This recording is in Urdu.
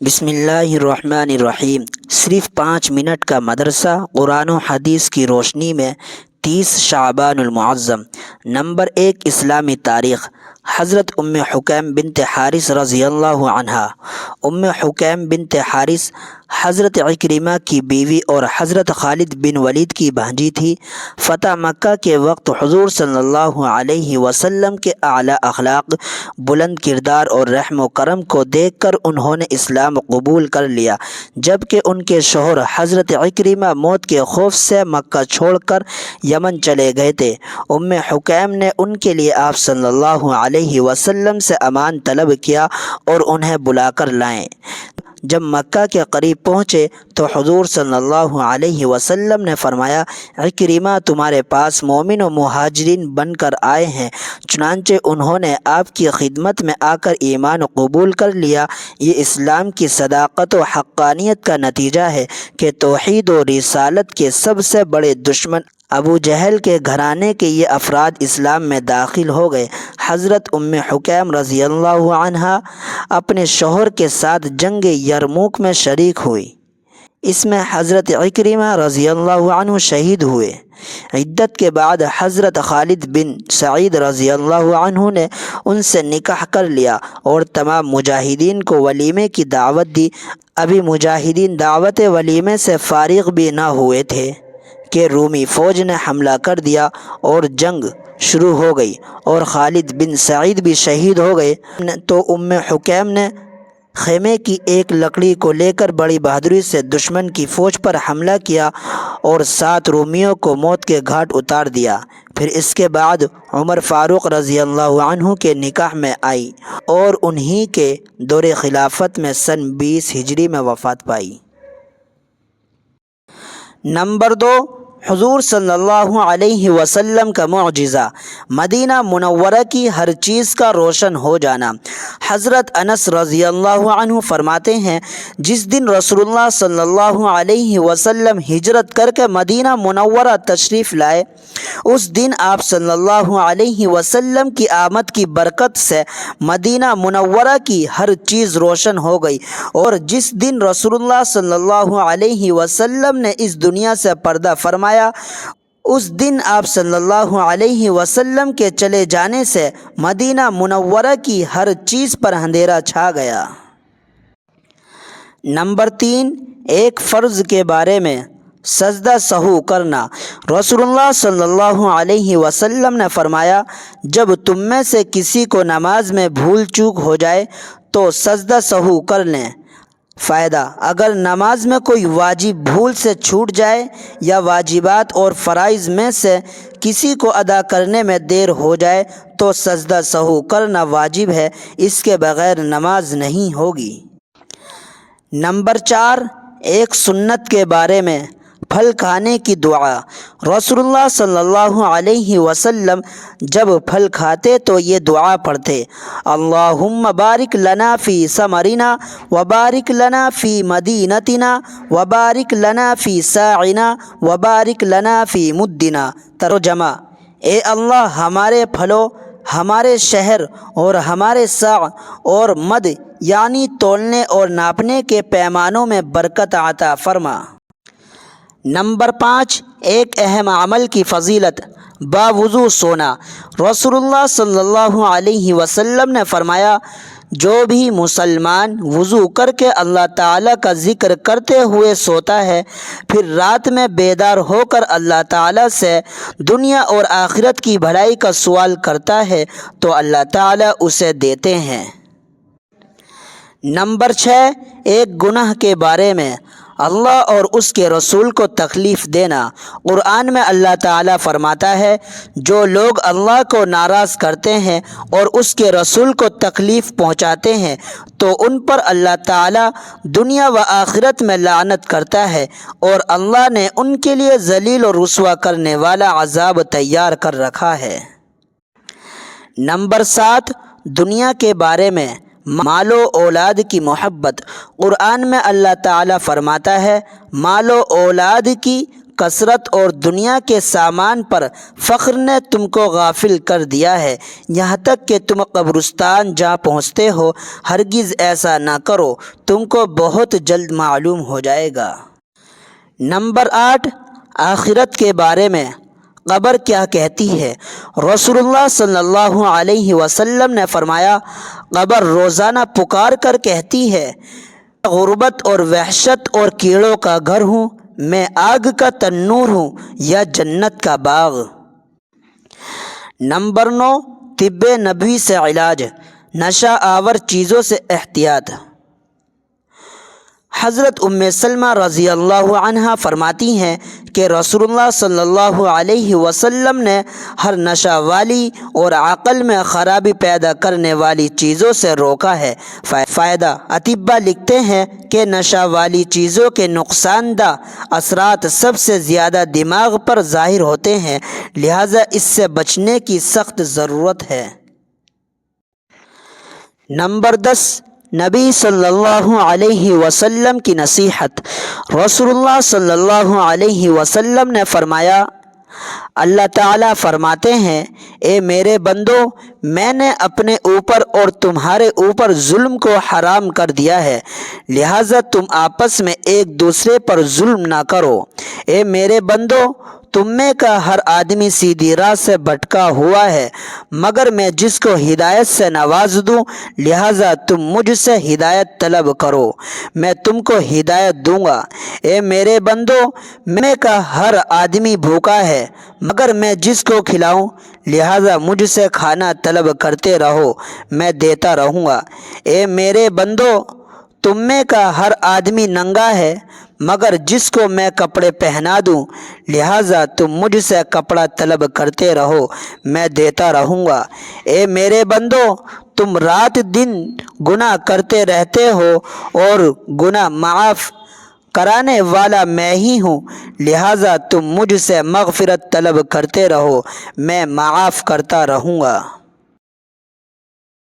بسم اللہ الرحمن الرحیم۔ صرف 5 منٹ کا مدرسہ قرآن و حدیث کی روشنی میں 30 شعبان المعظم۔ نمبر 1، اسلامی تاریخ۔ حضرت ام حکیم بنت حارث رضی اللہ عنہا۔ ام حکیم بنت حارث حضرت عکرمہ کی بیوی اور حضرت خالد بن ولید کی بھانجی تھی۔ فتح مکہ کے وقت حضور صلی اللہ علیہ وسلم کے اعلیٰ اخلاق، بلند کردار اور رحم و کرم کو دیکھ کر انہوں نے اسلام قبول کر لیا، جبکہ ان کے شوہر حضرت عکرمہ موت کے خوف سے مکہ چھوڑ کر یمن چلے گئے تھے۔ ام حکیم نے ان کے لیے آپ صلی اللہ علیہ وسلم سے امان طلب کیا اور انہیں بلا کر لائیں۔ جب مکہ کے قریب پہنچے تو حضور صلی اللہ علیہ وسلم نے فرمایا، عکرمہ تمہارے پاس مومن و مہاجرین بن کر آئے ہیں۔ چنانچہ انہوں نے آپ کی خدمت میں آ کر ایمان قبول کر لیا۔ یہ اسلام کی صداقت و حقانیت کا نتیجہ ہے کہ توحید و رسالت کے سب سے بڑے دشمن ابو جہل کے گھرانے کے یہ افراد اسلام میں داخل ہو گئے۔ حضرت ام حکیم رضی اللہ عنہا اپنے شوہر کے ساتھ جنگ یرموک میں شریک ہوئی۔ اس میں حضرت عکرمہ رضی اللہ عنہ شہید ہوئے۔ عدت کے بعد حضرت خالد بن سعید رضی اللہ عنہ نے ان سے نکاح کر لیا اور تمام مجاہدین کو ولیمے کی دعوت دی۔ ابھی مجاہدین دعوت ولیمے سے فارغ بھی نہ ہوئے تھے کہ رومی فوج نے حملہ کر دیا اور جنگ شروع ہو گئی اور خالد بن سعید بھی شہید ہو گئے۔ تو ام حکیم نے خیمے کی ایک لکڑی کو لے کر بڑی بہادری سے دشمن کی فوج پر حملہ کیا اور 7 رومیوں کو موت کے گھاٹ اتار دیا۔ پھر اس کے بعد عمر فاروق رضی اللہ عنہ کے نکاح میں آئی اور انہی کے دور خلافت میں سن 20 ہجری میں وفات پائی۔ نمبر 2، حضور صلی اللہ علیہ وسلم کا معجزہ، مدینہ منورہ کی ہر چیز کا روشن ہو جانا۔ حضرت انس رضی اللہ عنہ فرماتے ہیں، جس دن رسول اللہ صلی اللہ علیہ وسلم ہجرت کر کے مدینہ منورہ تشریف لائے، اس دن آپ صلی اللہ علیہ وسلم کی آمد کی برکت سے مدینہ منورہ کی ہر چیز روشن ہو گئی، اور جس دن رسول اللہ صلی اللہ علیہ وسلم نے اس دنیا سے پردہ فرمایا، اس دن آپ صلی اللہ علیہ وسلم کے چلے جانے سے مدینہ منورہ کی ہر چیز پر اندھیرا چھا گیا۔ نمبر 3، ایک فرض کے بارے میں، سجدہ سہو کرنا۔ رسول اللہ صلی اللہ علیہ وسلم نے فرمایا، جب تم میں سے کسی کو نماز میں بھول چوک ہو جائے تو سجدہ سہو کر لیں۔ فائدہ: اگر نماز میں کوئی واجب بھول سے چھوٹ جائے یا واجبات اور فرائض میں سے کسی کو ادا کرنے میں دیر ہو جائے تو سجدہ سہو کرنا واجب ہے، اس کے بغیر نماز نہیں ہوگی۔ نمبر 4، ایک سنت کے بارے میں، پھل کھانے کی دعا۔ رسول اللہ صلی اللہ علیہ وسلم جب پھل کھاتے تو یہ دعا پڑھتے، اللہم بارک لنا فی ثمرنا وبارک لنا فی مدینتنا وبارک لنا فی ساعنا وبارک لنا فی مدنا۔ ترجمہ: اے اللہ، ہمارے پھلوں، ہمارے شہر اور ہمارے ساع اور مد یعنی تولنے اور ناپنے کے پیمانوں میں برکت عطا فرما۔ نمبر 5، ایک اہم عمل کی فضیلت، باوضو سونا۔ رسول اللہ صلی اللہ علیہ وسلم نے فرمایا، جو بھی مسلمان وضو کر کے اللہ تعالیٰ کا ذکر کرتے ہوئے سوتا ہے، پھر رات میں بیدار ہو کر اللہ تعالیٰ سے دنیا اور آخرت کی بھلائی کا سوال کرتا ہے تو اللہ تعالیٰ اسے دیتے ہیں۔ نمبر 6، ایک گناہ کے بارے میں، اللہ اور اس کے رسول کو تکلیف دینا۔ قرآن میں اللہ تعالیٰ فرماتا ہے، جو لوگ اللہ کو ناراض کرتے ہیں اور اس کے رسول کو تکلیف پہنچاتے ہیں تو ان پر اللہ تعالیٰ دنیا و آخرت میں لعنت کرتا ہے، اور اللہ نے ان کے لیے ذلیل و رسوا کرنے والا عذاب تیار کر رکھا ہے۔ نمبر 7، دنیا کے بارے میں، مال و اولاد کی محبت۔ قرآن میں اللہ تعالیٰ فرماتا ہے، مال و اولاد کی کثرت اور دنیا کے سامان پر فخر نے تم کو غافل کر دیا ہے، یہاں تک کہ تم قبرستان جا پہنچتے ہو۔ ہرگز ایسا نہ کرو، تم کو بہت جلد معلوم ہو جائے گا۔ نمبر 8، آخرت کے بارے میں قبر کیا کہتی ہے؟ رسول اللہ صلی اللہ علیہ وسلم نے فرمایا، قبر روزانہ پکار کر کہتی ہے، غربت اور وحشت اور کیڑوں کا گھر ہوں، میں آگ کا تنور ہوں یا جنت کا باغ۔ نمبر 9، طب نبوی سے علاج، نشہ آور چیزوں سے احتیاط۔ حضرت سلمہ رضی اللہ عنہا فرماتی ہیں کہ رسول اللہ صلی اللہ علیہ وسلم نے ہر نشہ والی اور عقل میں خرابی پیدا کرنے والی چیزوں سے روکا ہے۔ فائدہ، اطباء لکھتے ہیں کہ نشہ والی چیزوں کے نقصان دہ اثرات سب سے زیادہ دماغ پر ظاہر ہوتے ہیں، لہذا اس سے بچنے کی سخت ضرورت ہے۔ نمبر 10، نبی صلی اللہ علیہ وسلم کی نصیحت۔ رسول اللہ صلی اللہ علیہ وسلم نے فرمایا، اللہ تعالیٰ فرماتے ہیں، اے میرے بندو، میں نے اپنے اوپر اور تمہارے اوپر ظلم کو حرام کر دیا ہے، لہذا تم آپس میں ایک دوسرے پر ظلم نہ کرو۔ اے میرے بندو، تم میں کا ہر آدمی سیدھی راہ سے بھٹکا ہوا ہے، مگر میں جس کو ہدایت سے نواز دوں، لہذا تم مجھ سے ہدایت طلب کرو، میں تم کو ہدایت دوں گا۔ اے میرے بندو، میں کا ہر آدمی بھوکا ہے، مگر میں جس کو کھلاؤں، لہذا مجھ سے کھانا طلب کرتے رہو، میں دیتا رہوں گا۔ اے میرے بندو، تم میں کا ہر آدمی ننگا ہے، مگر جس کو میں کپڑے پہنا دوں، لہذا تم مجھ سے کپڑا طلب کرتے رہو، میں دیتا رہوں گا۔ اے میرے بندو، تم رات دن گناہ کرتے رہتے ہو اور گناہ معاف کرانے والا میں ہی ہوں، لہذا تم مجھ سے مغفرت طلب کرتے رہو، میں معاف کرتا رہوں گا۔